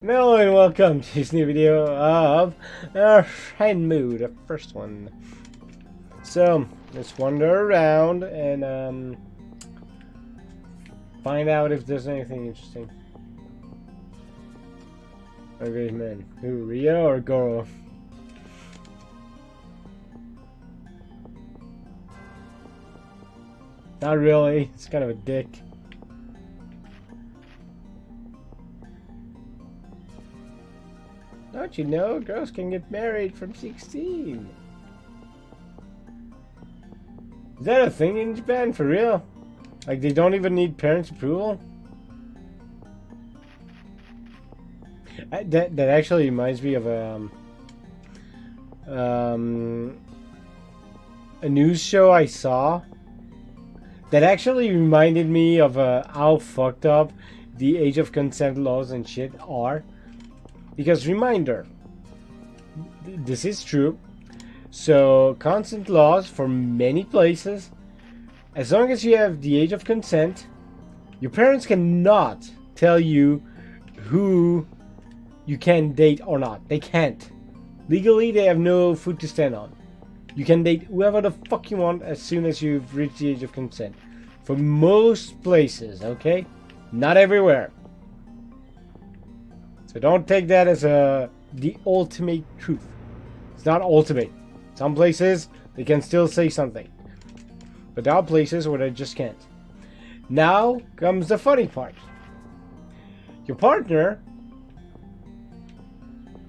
Hello and welcome to this new video of Shenmue, the first one. So, let's wander around and find out if there's anything interesting. Okay, man. Who, Rio or Goro? Not really. It's kind of a dick. Don't you know girls can get married from 16? Is that a thing in Japan for real? Like they don't even need parents' approval? That actually reminds me of a news show I saw. That actually reminded me of how fucked up the age of consent laws and shit are. Because reminder, this is true. So consent laws for many places, as long as you have the age of consent, your parents cannot tell you who you can date or not. They can't. Legally, they have no foot to stand on. You can date whoever the fuck you want as soon as you've reached the age of consent. For most places, okay? Not everywhere. So don't take that as the ultimate truth. It's not ultimate. Some places, they can still say something. But there are places where they just can't. Now comes the funny part. Your partner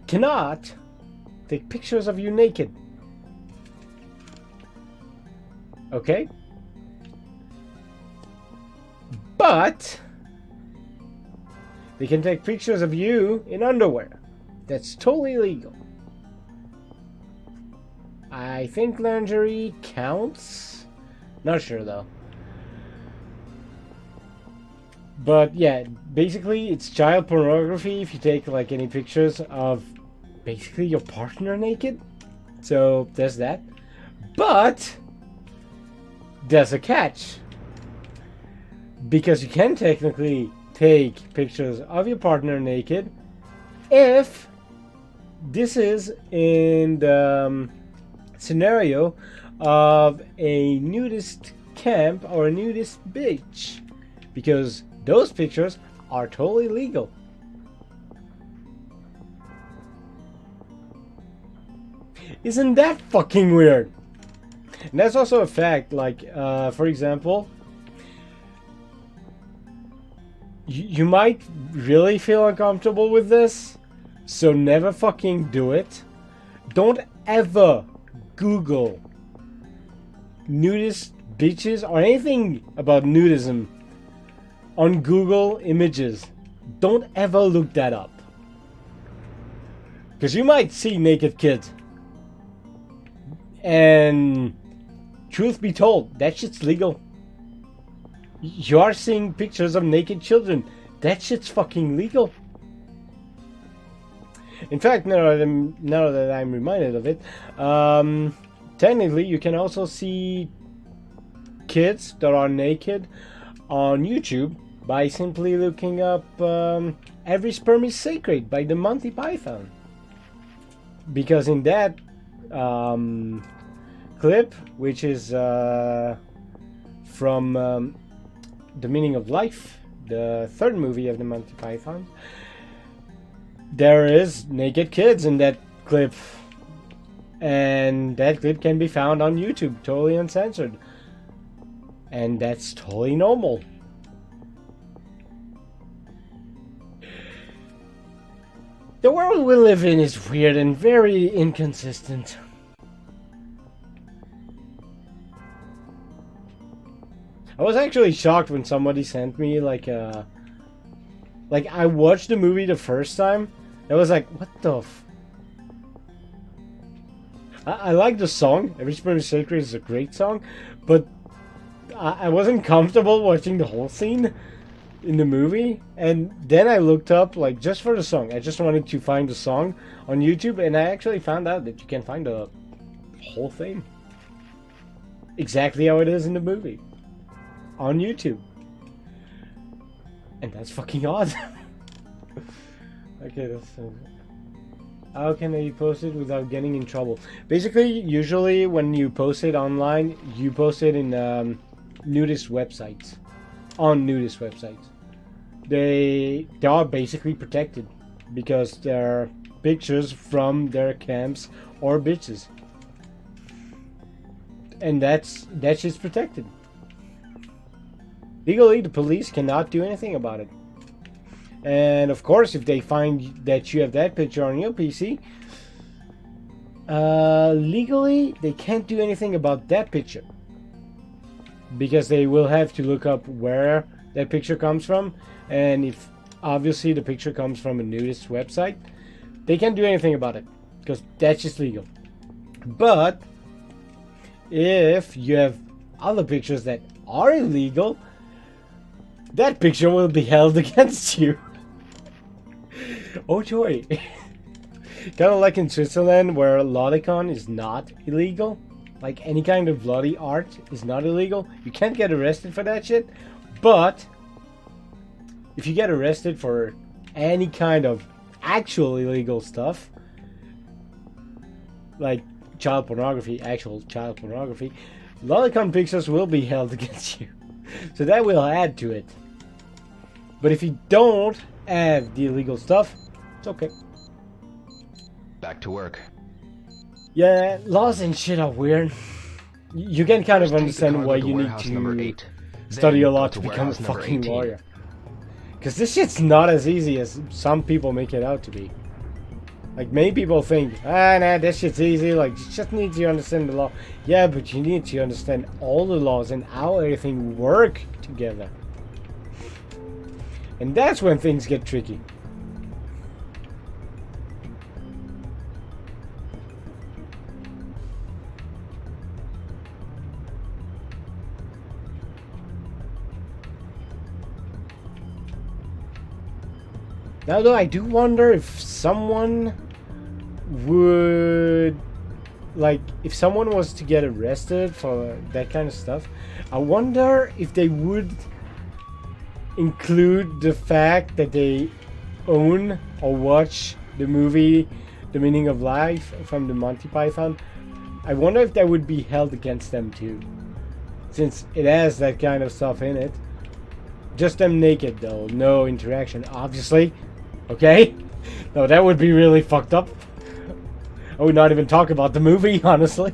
cannot take pictures of you naked. Okay? But they can take pictures of you in underwear. That's totally legal. I think lingerie counts. Not sure though. But yeah, basically it's child pornography if you take like any pictures of basically your partner naked. So there's that. But there's a catch. Because you can technically take pictures of your partner naked if this is in the scenario of a nudist camp or a nudist beach, because those pictures are totally legal. Isn't that fucking weird? And that's also a fact. Like for example, you might really feel uncomfortable with this, so never fucking do it. Don't ever Google nudist beaches or anything about nudism on Google Images. Don't ever look that up. Because you might see naked kids. And truth be told, that shit's legal. You are seeing pictures of naked children. That shit's fucking legal. In fact, now that I'm reminded of it, technically you can also see kids that are naked on YouTube by simply looking up Every Sperm is Sacred by the Monty Python. Because in that clip, which is from The Meaning of Life, the third movie of the Monty Python, there is naked kids in that clip, and that clip can be found on YouTube, totally uncensored, and that's totally normal. The world we live in is weird and very inconsistent. I was actually shocked when somebody sent me like I watched the movie the first time. I was like, what the I like the song. Every Sperm is Sacred is a great song, but I wasn't comfortable watching the whole scene in the movie. And then I looked up, like, just for the song. I just wanted to find the song on YouTube, and I actually found out that you can find the whole thing. Exactly how it is in the movie. On YouTube. And that's fucking odd. Okay, that's... How can I post it without getting in trouble? Basically, usually when you post it online, you post it in nudist websites. On nudist websites. They are basically protected because they're pictures from their camps or bitches. And that shit's protected. Legally, the police cannot do anything about it. And of course, if they find that you have that picture on your PC, legally, they can't do anything about that picture. Because they will have to look up where that picture comes from. And if obviously the picture comes from a nudist website, they can't do anything about it. Because that's just legal. But if you have other pictures that are illegal, that picture will be held against you. Oh joy. Kind of like in Switzerland where lolicon is not illegal. Like any kind of bloody art is not illegal. You can't get arrested for that shit. But if you get arrested for any kind of actual illegal stuff, like child pornography, actual child pornography, lolicon pictures will be held against you. So that will add to it. But if you don't have the illegal stuff, it's okay. Back to work. Yeah, laws and shit are weird. You can kind of understand why you need to study a lot to become a fucking lawyer. Because this shit's not as easy as some people make it out to be. Like, many people think, nah, this shit's easy, like, you just need to understand the law. Yeah, but you need to understand all the laws and how everything work together. And that's when things get tricky. Now though, I do wonder if someone would... Like, if someone was to get arrested for that kind of stuff, I wonder if they would include the fact that they own or watch the movie The Meaning of Life from the Monty Python. I wonder if that would be held against them too, since it has that kind of stuff in it. Just them naked though, no interaction, obviously. Okay? No, that would be really fucked up. I would not even talk about the movie, honestly.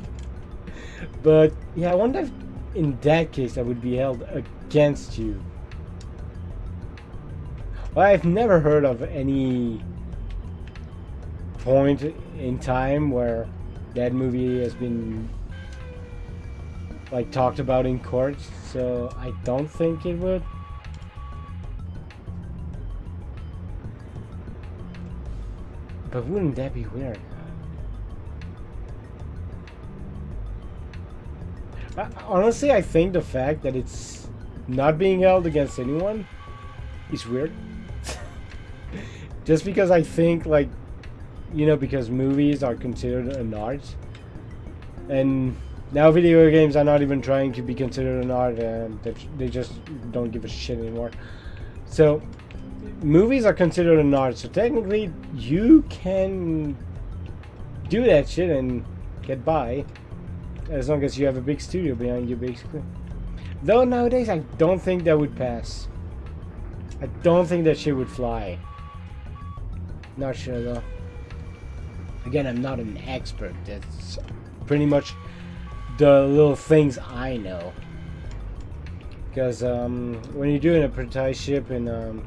But yeah, I wonder if in that case that would be held against you. Well, I've never heard of any point in time where that movie has been like talked about in court, so I don't think it would. But wouldn't that be weird? Honestly, I think the fact that it's not being held against anyone is weird. Just because I think, like, you know, because movies are considered an art. And now video games are not even trying to be considered an art, and they just don't give a shit anymore. So, movies are considered an art, so technically you can do that shit and get by. As long as you have a big studio behind you, basically. Though nowadays, I don't think that would pass. I don't think that shit would fly. Not sure though. Again, I'm not an expert. That's pretty much the little things I know. Because when you're doing an apprenticeship in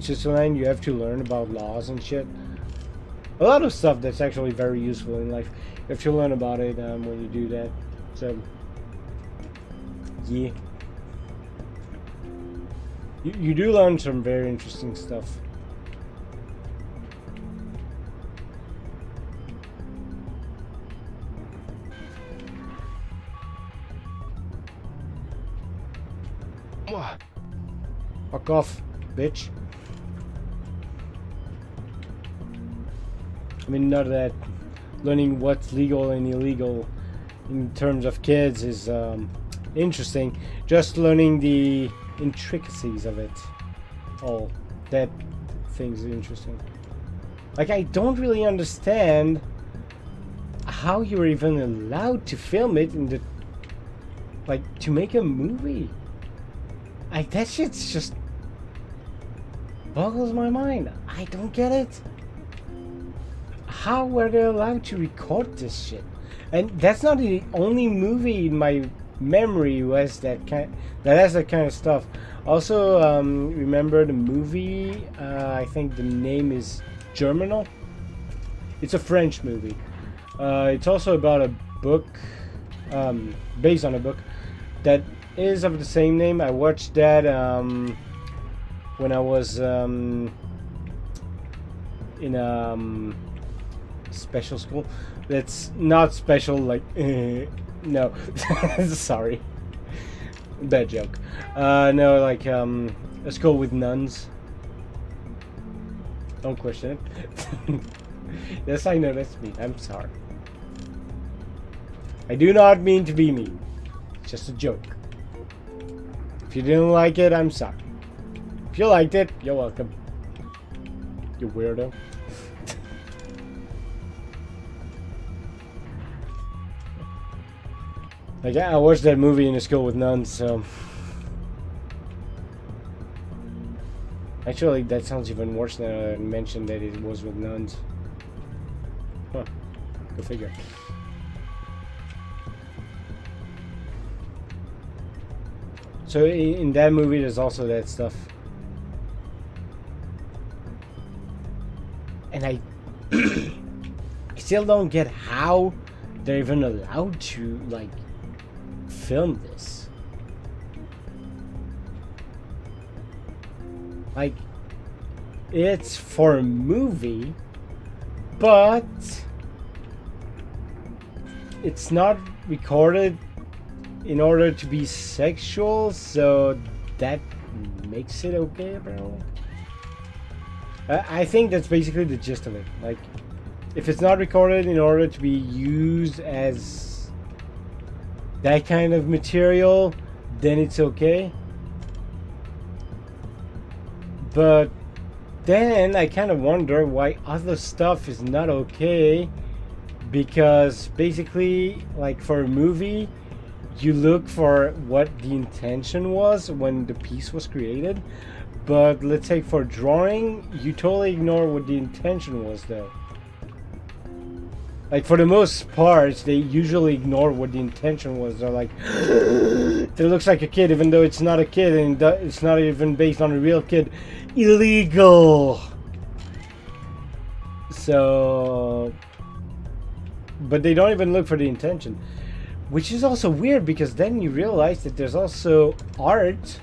Switzerland, you have to learn about laws and shit. A lot of stuff that's actually very useful in life. You have to learn about it when you do that. So, yeah. You do learn some very interesting stuff. What? Fuck off, bitch. I mean, not that learning what's legal and illegal in terms of kids is interesting. Just learning the intricacies of it. All that things are interesting. Like, I don't really understand how you're even allowed to film it in the... Like, to make a movie. Like, that shit's just... boggles my mind. I don't get it. How were they allowed to record this shit? And that's not the only movie in my memory who has that has that kind of stuff. Also, remember the movie? I think the name is Germinal. It's a French movie. It's also about a book, based on a book that is of the same name. I watched that when I was in special school. That's not special, like no. Sorry, bad joke. No, like a school with nuns. Don't question it. Yes, I know that's me. I'm sorry. I do not mean to be mean. It's just a joke. If you didn't like it, I'm sorry. If you liked it, you're welcome. You weirdo. Like, I watched that movie in a school with nuns, so... Actually, that sounds even worse than I mentioned that it was with nuns. Huh. Go figure. So in that movie, there's also that stuff. And I still don't get how they're even allowed to, like, film this. Like, it's for a movie, but it's not recorded in order to be sexual, so that makes it okay, apparently. I think that's basically the gist of it. Like, if it's not recorded in order to be used as that kind of material, then it's okay. But then I kind of wonder why other stuff is not okay, because basically, like, for a movie, you look for what the intention was when the piece was created. But let's say for drawing, you totally ignore what the intention was, though. Like, for the most part, they usually ignore what the intention was. They're like, it looks like a kid, even though it's not a kid, and it's not even based on a real kid. Illegal! So... But they don't even look for the intention. Which is also weird, because then you realize that there's also art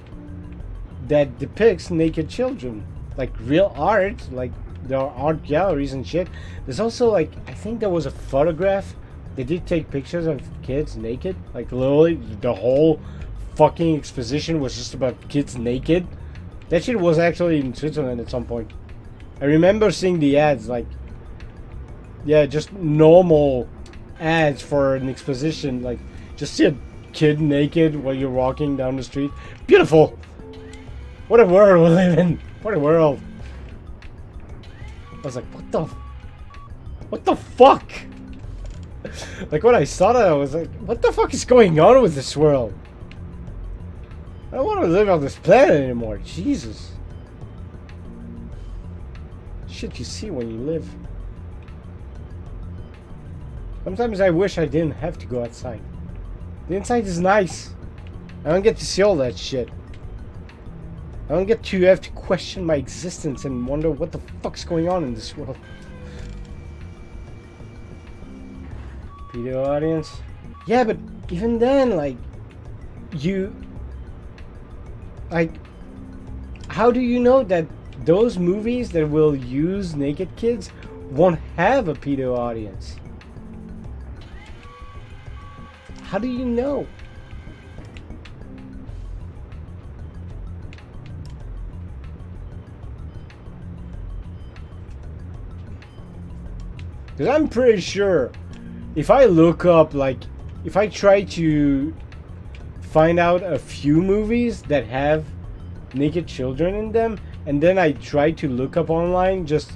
that depicts naked children. Like, real art, like, there are art galleries and shit. There's also, like, I think there was a photograph. They did take pictures of kids naked. Like, literally, the whole fucking exposition was just about kids naked. That shit was actually in Switzerland at some point. I remember seeing the ads, like, yeah, just normal ads for an exposition. Like, just see a kid naked while you're walking down the street. Beautiful! What a world we live in! What a world! I was like, what the fuck? Like, when I saw that, I was like, what the fuck is going on with this world? I don't want to live on this planet anymore. Jesus. Shit you see when you live. Sometimes I wish I didn't have to go outside. The inside is nice. I don't get to see all that shit. I don't get to have to question my existence and wonder what the fuck's going on in this world. Video audience? Yeah, but even then, like, how do you know that those movies that will use naked kids won't have a pedo audience? How do you know? Because I'm pretty sure if I look up, like, if I try to find out a few movies that have naked children in them, and then I try to look up online just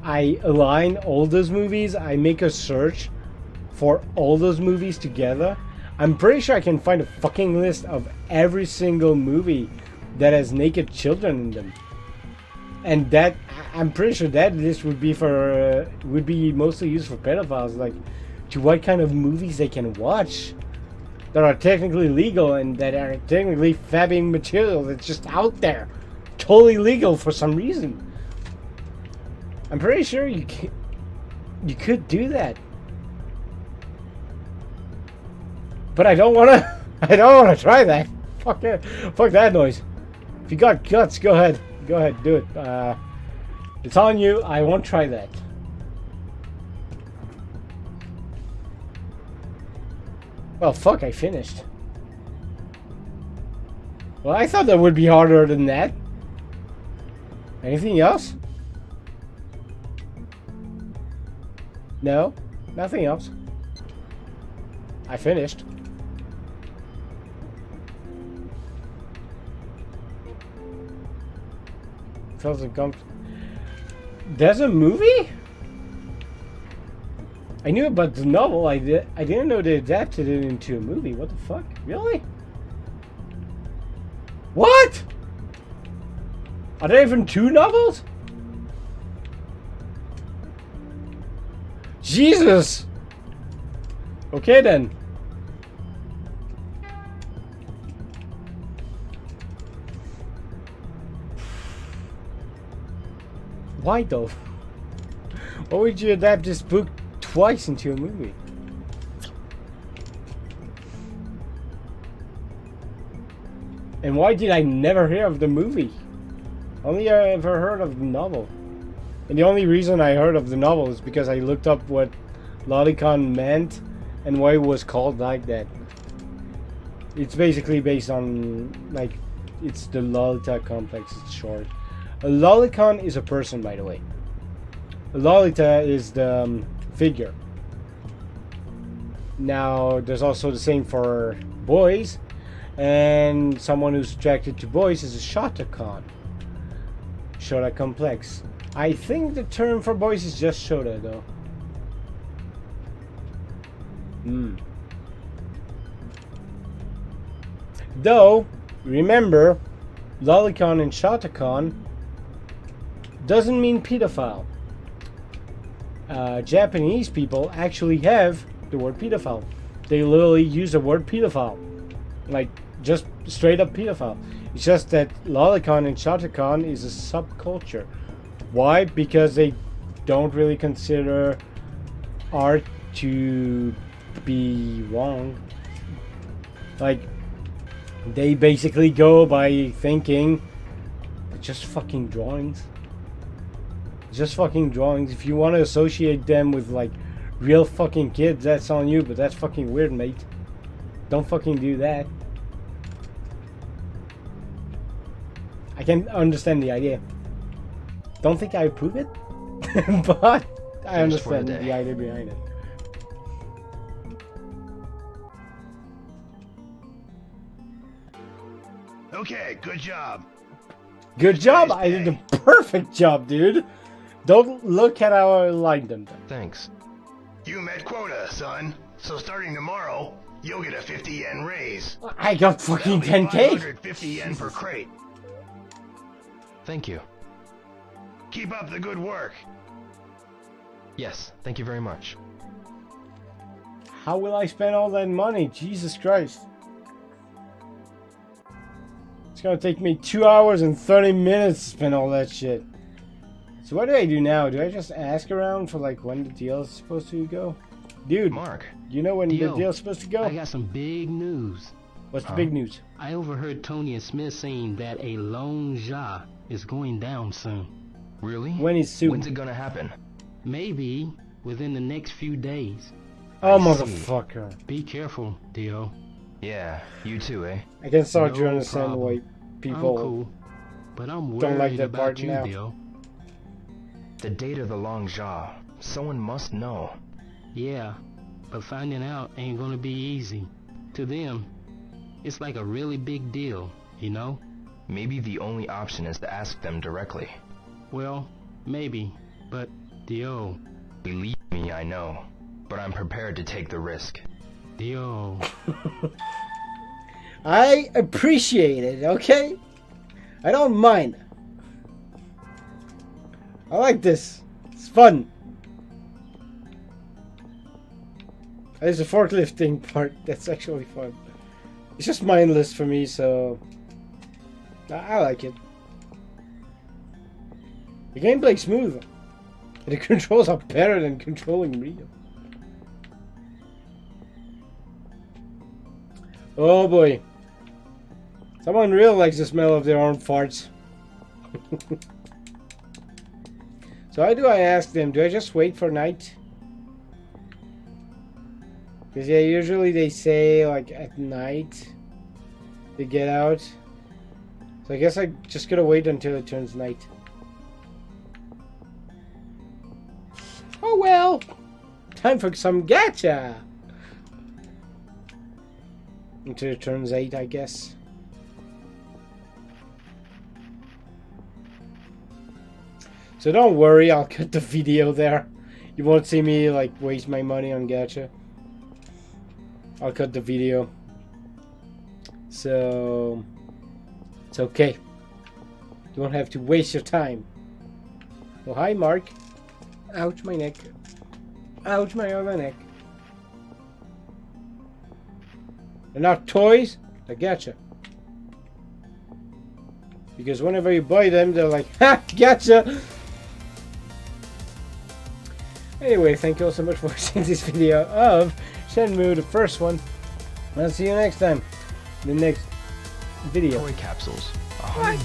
I align all those movies, I make a search for all those movies together, I'm pretty sure I can find a fucking list of every single movie that has naked children in them. And that, I'm pretty sure that list would be for, would be mostly used for pedophiles, like, to what kind of movies they can watch that are technically legal and that are technically fabbing material that's just out there. Totally legal for some reason. I'm pretty sure you could do that. But I don't wanna try that. Fuck it. Fuck that noise. If you got guts, go ahead. Go ahead, do it. It's on you. I won't try that. Well, fuck, I finished. Well, I thought that would be harder than that. Anything else? No, nothing else. I finished. Feels uncomfortable. There's a movie? I knew about the novel. I didn't know they adapted it into a movie. What the fuck? Really? What? Are there even 2 novels? Jesus! Okay then. Why though? Why would you adapt this book twice into a movie? And why did I never hear of the movie? Only I ever heard of the novel. And the only reason I heard of the novel is because I looked up what lolicon meant and why it was called like that. It's basically based on, like, it's the Lolita complex, it's short. A lolicon is a person, by the way. A Lolita is the figure. Now, there's also the same for boys, and someone who's attracted to boys is a shotacon. Shota complex. I think the term for boys is just shota, though. Though, remember, lolicon and shotacon doesn't mean pedophile. Japanese people actually have the word pedophile. They literally use the word pedophile. Like, just straight up pedophile. It's just that lolicon and shotacon is a subculture. Why? Because they don't really consider art to be wrong. Like, they basically go by thinking just fucking drawings. Just fucking drawings. If you want to associate them with like real fucking kids, that's on you, but that's fucking weird, mate. Don't fucking do that. I can understand the idea. Don't think I approve it, but I understand the idea behind it. Okay, good job. Good job! I did a perfect job, dude. Don't look at how I aligned them. Thanks. You met quota, son. So starting tomorrow, you'll get a 50 yen raise. I got fucking 10k. 550 yen per crate. Thank you. Keep up the good work. Yes, thank you very much. How will I spend all that money? Jesus Christ. It's gonna take me 2 hours and 30 minutes to spend all that shit. So what do I do now? Do I just ask around for like when the deal is supposed to go? Dude, Mark. do you know when the deal's supposed to go? I got some big news. What's the big news? I overheard Tony and Smith saying that a lone Ja is going down soon. Really? When is soon? When's it gonna happen? Maybe within the next few days. Oh, I see. motherfucker. Be careful, Dio. Yeah, you too, eh? I can start to No understand problem. why I'm people cool, but I'm worried don't like that about part you, now. Dio. The date of the long jaw. Someone must know. Yeah, but finding out ain't gonna be easy. To them, it's like a really big deal, you know? Maybe the only option is to ask them directly. Well, maybe, but Dio. Believe me, I know. But I'm prepared to take the risk. Dio. I appreciate it, okay? I don't mind. I like this. It's fun. There's a forklifting part that's actually fun. It's just mindless for me, so I like it. The gameplay's smooth. And the controls are better than controlling Rio. Oh boy. Someone really likes the smell of their own farts. So how do I ask them? Do I just wait for night? Because yeah, usually they say like at night they get out. So I guess I just gotta wait until it turns night. Oh well! Time for some gacha! Until it turns 8, I guess. So don't worry, I'll cut the video there. You won't see me like waste my money on gacha. I'll cut the video. So it's okay. You won't have to waste your time. Oh hi Mark. Ouch my neck. Ouch my other neck. They're not toys, they're gacha. Because whenever you buy them, they're like, ha, gacha! Anyway, thank you all so much for watching this video of Shenmue, the first one. I'll see you next time in the next video. Toy capsules. Bye.